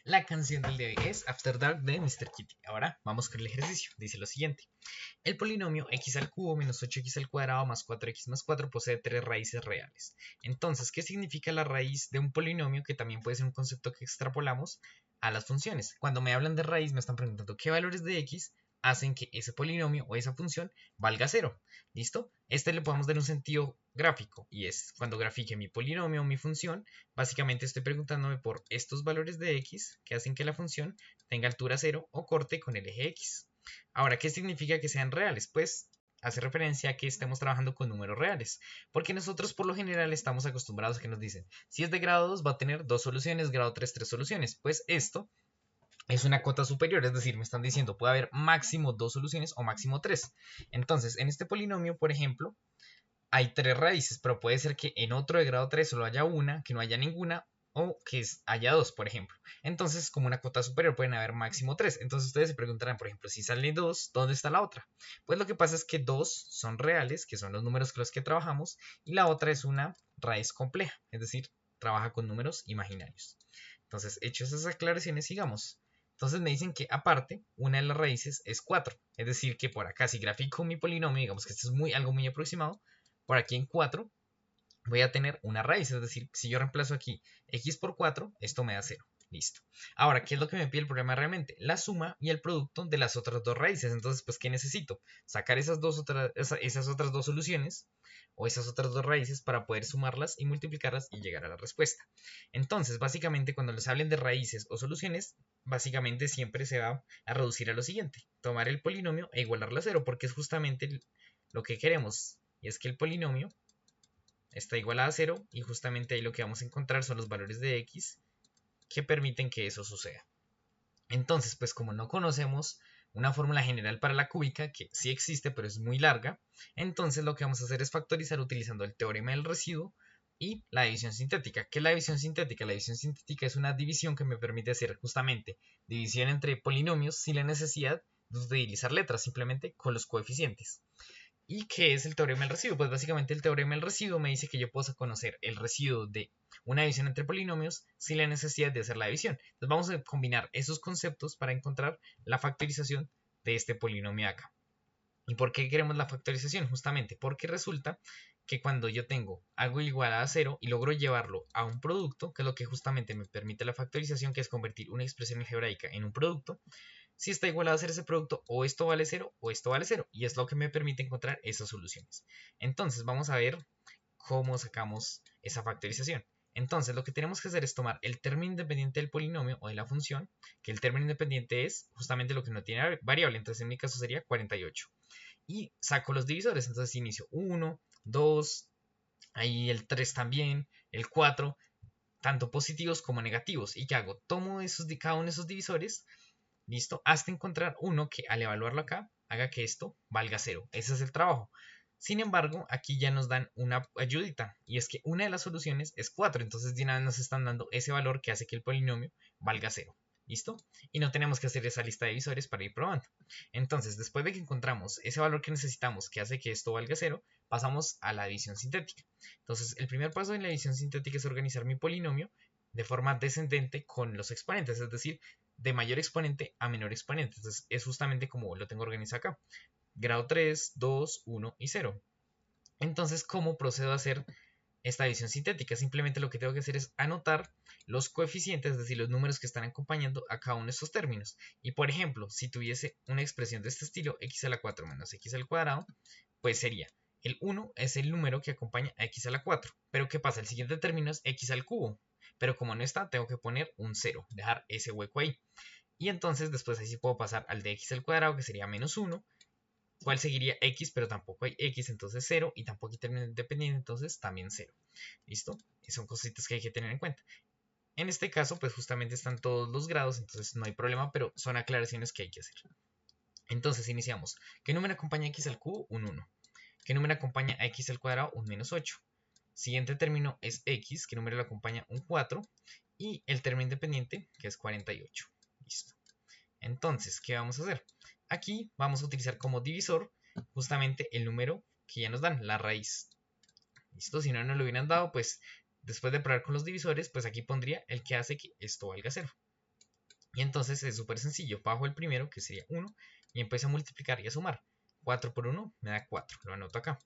La canción del día de hoy es After Dark de Mr. Kitty. Ahora vamos con el ejercicio. Dice lo siguiente. El polinomio x al cubo menos 8x al cuadrado más 4x más 4 posee tres raíces reales. Entonces, ¿qué significa la raíz de un polinomio? Que también puede ser un concepto que extrapolamos a las funciones. Cuando me hablan de raíz me están preguntando qué valores de x hacen que ese polinomio o esa función valga 0. ¿Listo? Este le podemos dar un sentido gráfico y es cuando grafique mi polinomio o mi función, básicamente estoy preguntándome por estos valores de x que hacen que la función tenga altura 0 o corte con el eje x. Ahora, ¿qué significa que sean reales? Pues hace referencia a que estemos trabajando con números reales, porque nosotros por lo general estamos acostumbrados a que nos dicen, si es de grado 2 va a tener 2 soluciones, grado 3, 3 soluciones. Pues esto es una cota superior, es decir, me están diciendo puede haber máximo 2 soluciones o máximo 3. Entonces, en este polinomio, por ejemplo, hay 3 raíces, pero puede ser que en otro de grado 3 solo haya una, que no haya ninguna, o que haya 2, por ejemplo. Entonces, como una cota superior, pueden haber máximo 3. Entonces, ustedes se preguntarán, por ejemplo, si sale 2, ¿dónde está la otra? Pues lo que pasa es que 2 son reales, que son los números con los que trabajamos, y la otra es una raíz compleja, es decir, trabaja con números imaginarios. Entonces, hechas esas aclaraciones, sigamos. Entonces me dicen que aparte, una de las raíces es 4. Es decir, que por acá, si grafico mi polinomio, digamos que esto es algo muy aproximado, por aquí en 4 voy a tener una raíz. Es decir, si yo reemplazo aquí x por 4, esto me da 0. Listo. Ahora, ¿qué es lo que me pide el problema realmente? La suma y el producto de las otras dos raíces. Entonces, pues, ¿qué necesito? Sacar esas otras dos soluciones o esas otras dos raíces para poder sumarlas y multiplicarlas y llegar a la respuesta. Entonces, básicamente, cuando les hablen de raíces o soluciones, básicamente siempre se va a reducir a lo siguiente. Tomar el polinomio e igualarlo a 0, porque es justamente lo que queremos. Y es que el polinomio está igual a 0 y justamente ahí lo que vamos a encontrar son los valores de x que permiten que eso suceda. Entonces, pues como no conocemos una fórmula general para la cúbica, que sí existe pero es muy larga, entonces lo que vamos a hacer es factorizar utilizando el teorema del residuo y la división sintética. ¿Qué es la división sintética? La división sintética es una división que me permite hacer justamente división entre polinomios sin la necesidad de utilizar letras, simplemente con los coeficientes. ¿Y qué es el teorema del residuo? Pues básicamente el teorema del residuo me dice que yo puedo conocer el residuo de una división entre polinomios sin la necesidad de hacer la división. Entonces vamos a combinar esos conceptos para encontrar la factorización de este polinomio acá. ¿Y por qué queremos la factorización? Justamente porque resulta que cuando yo tengo algo igual a 0 y logro llevarlo a un producto, que es lo que justamente me permite la factorización, que es convertir una expresión algebraica en un producto, si está igualado a hacer ese producto, o esto vale 0 o esto vale 0. Y es lo que me permite encontrar esas soluciones. Entonces vamos a ver cómo sacamos esa factorización. Entonces lo que tenemos que hacer es tomar el término independiente del polinomio o de la función, que el término independiente es justamente lo que no tiene variable, entonces en mi caso sería 48. Y saco los divisores, entonces inicio 1, 2, ahí el 3 también, el 4, tanto positivos como negativos. ¿Y qué hago? Tomo cada uno de esos divisores, listo, hasta encontrar uno que al evaluarlo acá haga que esto valga 0. Ese es el trabajo. Sin embargo, aquí ya nos dan una ayudita, y es que una de las soluciones es 4, entonces de una vez nos están dando ese valor que hace que el polinomio valga 0. ¿Listo? Y no tenemos que hacer esa lista de divisores para ir probando. Entonces, después de que encontramos ese valor que necesitamos que hace que esto valga 0, pasamos a la división sintética. Entonces, el primer paso en la división sintética es organizar mi polinomio de forma descendente con los exponentes, es decir, de mayor exponente a menor exponente. Entonces, es justamente como lo tengo organizado acá. Grado 3, 2, 1 y 0. Entonces, ¿cómo procedo a hacer esta división sintética? Simplemente lo que tengo que hacer es anotar los coeficientes, es decir, los números que están acompañando a cada uno de estos términos. Y por ejemplo, si tuviese una expresión de este estilo, x a la 4 menos x al cuadrado, pues sería el 1 es el número que acompaña a x a la 4. Pero ¿qué pasa? El siguiente término es x al cubo. Pero como no está, tengo que poner un 0, dejar ese hueco ahí. Y entonces después ahí sí puedo pasar al de x al cuadrado, que sería menos 1. ¿Cuál seguiría x? Pero tampoco hay x, entonces 0. Y tampoco hay término independiente, entonces también 0. ¿Listo? Y son cositas que hay que tener en cuenta. En este caso, pues justamente están todos los grados, entonces no hay problema, pero son aclaraciones que hay que hacer. Entonces iniciamos. ¿Qué número acompaña a x al cubo? Un 1. ¿Qué número acompaña a x al cuadrado? Un menos 8. Siguiente término es x, ¿qué número le acompaña? Un 4. Y el término independiente, que es 48. Listo. Entonces, ¿qué vamos a hacer? Aquí vamos a utilizar como divisor justamente el número que ya nos dan, la raíz. ¿Listo? Si no nos lo hubieran dado, pues después de probar con los divisores, pues aquí pondría el que hace que esto valga 0. Y entonces es súper sencillo. Bajo el primero, que sería 1, y empiezo a multiplicar y a sumar. 4 por 1 me da 4, lo anoto acá.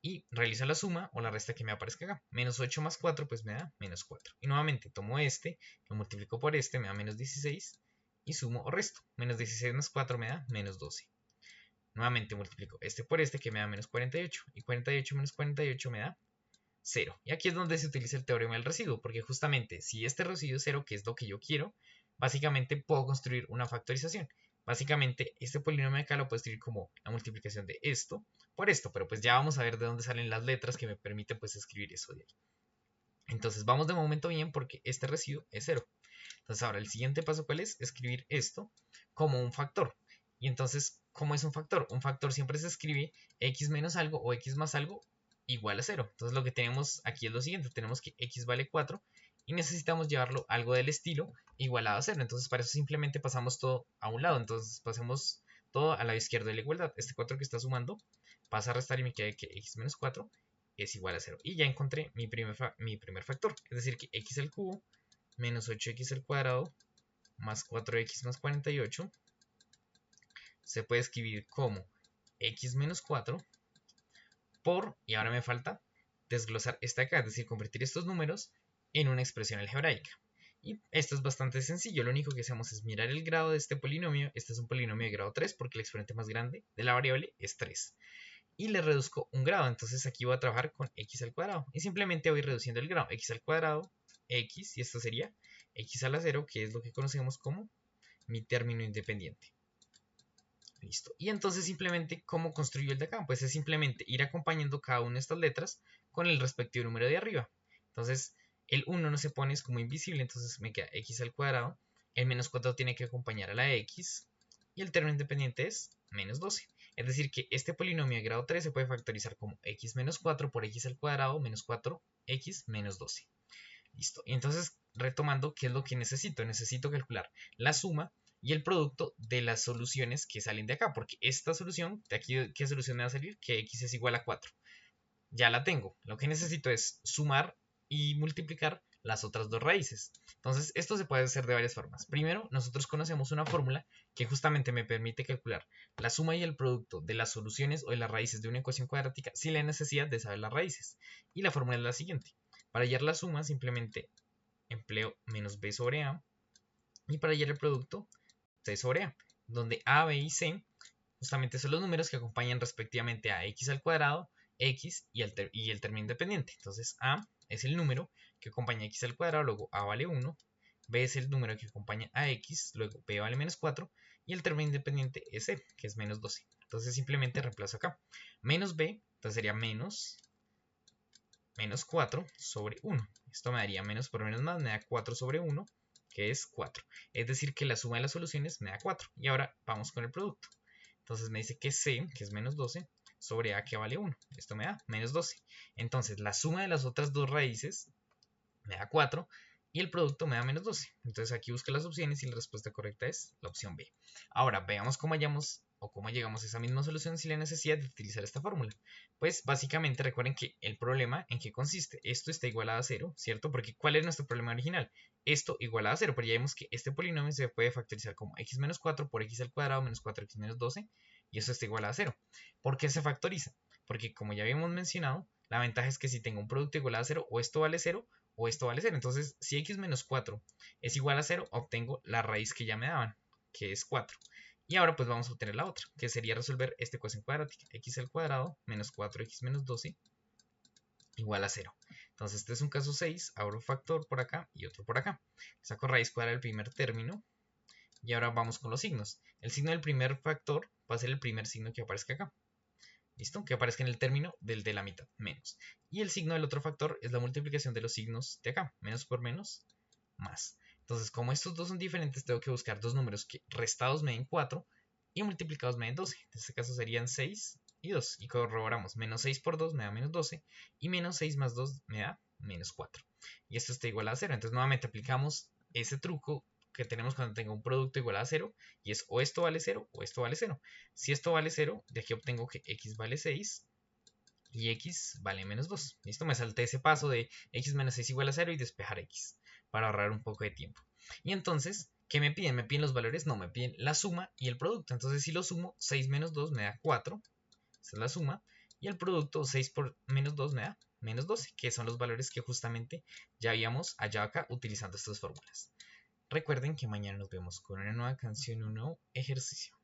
Y realizo la suma o la resta que me aparezca acá. Menos 8 más 4 pues me da menos 4. Y nuevamente tomo este, lo multiplico por este, me da menos 16. Y sumo o resto. Menos 16 más 4 me da menos 12. Nuevamente multiplico este por este que me da menos 48. Y 48 menos 48 me da 0. Y aquí es donde se utiliza el teorema del residuo. Porque justamente si este residuo es 0, que es lo que yo quiero, básicamente puedo construir una factorización. Básicamente este polinomio acá lo puedo escribir como la multiplicación de esto por esto. Pero pues ya vamos a ver de dónde salen las letras que me permiten pues escribir eso de ahí. Entonces vamos de momento bien porque este residuo es 0. Entonces ahora el siguiente paso, ¿cuál es? Escribir esto como un factor. Y entonces, ¿cómo es un factor? Un factor siempre se escribe x menos algo o x más algo igual a 0. Entonces lo que tenemos aquí es lo siguiente. Tenemos que x vale 4 y necesitamos llevarlo algo del estilo igualado a 0. Entonces para eso simplemente pasamos todo a un lado. Entonces pasemos todo al lado izquierdo de la igualdad. Este 4 que está sumando pasa a restar y me queda que x menos 4 es igual a 0. Y ya encontré mi primer factor. Es decir, que x al cubo menos 8x al cuadrado más 4x más 48 se puede escribir como x menos 4 por, y ahora me falta desglosar esta acá, es decir, convertir estos números en una expresión algebraica. Y esto es bastante sencillo, lo único que hacemos es mirar el grado de este polinomio. Este es un polinomio de grado 3 porque el exponente más grande de la variable es 3. Y le reduzco un grado, entonces aquí voy a trabajar con x al cuadrado. Y simplemente voy reduciendo el grado, x al cuadrado, x, y esto sería x a la 0, que es lo que conocemos como mi término independiente. Listo. Y entonces simplemente, ¿cómo construyo el de acá? Pues es simplemente ir acompañando cada una de estas letras con el respectivo número de arriba. Entonces, el 1 no se pone, es como invisible, entonces me queda x al cuadrado. El menos 4 tiene que acompañar a la x. Y el término independiente es menos 12. Es decir, que este polinomio de grado 3 se puede factorizar como x menos 4 por x al cuadrado menos 4x menos 12. Listo. Y entonces, retomando, ¿qué es lo que necesito? Necesito calcular la suma y el producto de las soluciones que salen de acá, porque esta solución, de aquí, ¿qué solución me va a salir? Que x es igual a 4. Ya la tengo. Lo que necesito es sumar y multiplicar las otras dos raíces. Entonces, esto se puede hacer de varias formas. Primero, nosotros conocemos una fórmula que justamente me permite calcular la suma y el producto de las soluciones o de las raíces de una ecuación cuadrática sin la necesidad de saber las raíces. Y la fórmula es la siguiente. Para hallar la suma, simplemente empleo menos b sobre a. Y para hallar el producto, c sobre a, donde a, b y c justamente son los números que acompañan respectivamente a x al cuadrado, x y el término independiente. Entonces a es el número que acompaña a x al cuadrado, luego a vale 1, b es el número que acompaña a x, luego b vale menos 4 y el término independiente es c, que es menos 12. Entonces simplemente reemplazo acá. Menos b, entonces sería menos 4 sobre 1. Esto me daría menos por menos más, me da 4 sobre 1, que es 4. Es decir, que la suma de las soluciones me da 4. Y ahora vamos con el producto. Entonces me dice que c, que es menos 12, sobre a, que vale 1. Esto me da menos 12. Entonces la suma de las otras dos raíces me da 4 y el producto me da menos 12. Entonces aquí busco las opciones y la respuesta correcta es la opción B. Ahora veamos cómo hallamos o cómo llegamos a esa misma solución sin la necesidad de utilizar esta fórmula. Pues básicamente recuerden que el problema en qué consiste. Esto está igualado a 0, ¿cierto? Porque ¿cuál es nuestro problema original? Esto igualado a 0, pero ya vemos que este polinomio se puede factorizar como x menos 4 por x al cuadrado menos 4x menos 12 y eso está igual a 0. ¿Por qué se factoriza? Porque como ya habíamos mencionado, la ventaja es que si tengo un producto igual a 0, o esto vale 0 o esto vale 0. Entonces, si x menos 4 es igual a 0, obtengo la raíz que ya me daban, que es 4. Y ahora pues vamos a obtener la otra, que sería resolver esta ecuación cuadrática. X al cuadrado menos 4x menos 12 igual a 0. Entonces este es un caso 6, abro un factor por acá y otro por acá. Saco raíz cuadrada del primer término y ahora vamos con los signos. El signo del primer factor va a ser el primer signo que aparezca acá. ¿Listo? Que aparezca en el término del de la mitad, menos. Y el signo del otro factor es la multiplicación de los signos de acá. Menos por menos, más. Entonces, como estos dos son diferentes, tengo que buscar dos números que restados me den 4 y multiplicados me den 12. En este caso serían 6 y 2. Y corroboramos. Menos 6 por 2 me da menos 12. Y menos 6 más 2 me da menos 4. Y esto está igual a 0. Entonces, nuevamente aplicamos ese truco que tenemos cuando tengo un producto igual a 0. Y es o esto vale 0 o esto vale 0. Si esto vale 0, de aquí obtengo que x vale 6 y x vale menos 2. Listo, me salté ese paso de x menos 6 igual a 0 y despejar x para ahorrar un poco de tiempo. Y entonces, ¿Qué me piden? ¿Me piden los valores? No, me piden la suma y el producto. Entonces si lo sumo, 6 menos 2 me da 4. Esa es la suma. Y el producto, 6 por menos 2 me da menos 12, que son los valores que justamente ya habíamos hallado acá utilizando estas fórmulas. Recuerden que mañana nos vemos con una nueva canción, un nuevo ejercicio.